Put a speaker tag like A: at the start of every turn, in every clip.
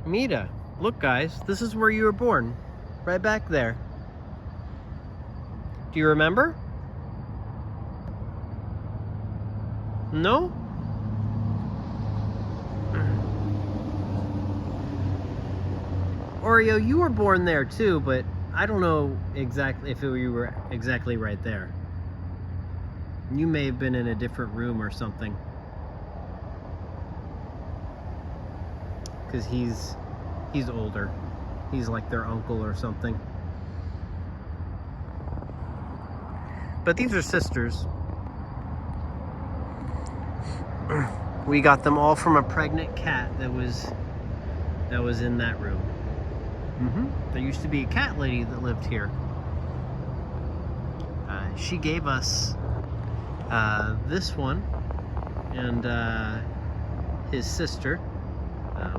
A: Mita, look guys, this is where you were born. Right back there. Do you remember? No? Oreo, you were born there too, but I don't know exactly if you were exactly right there. You may have been in a different room or something. Because he's older. He's like their uncle or something. But these are sisters. We got them all from a pregnant cat that was in that room. There used to be a cat lady that lived here. She gave us this one and his sister.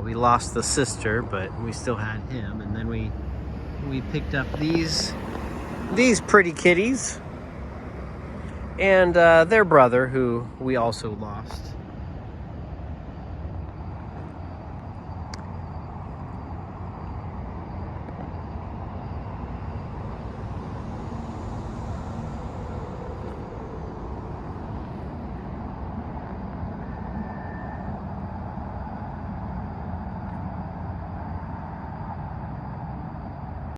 A: We lost the sister, but we still had him. And then we picked up these pretty kitties and their brother, who we also lost.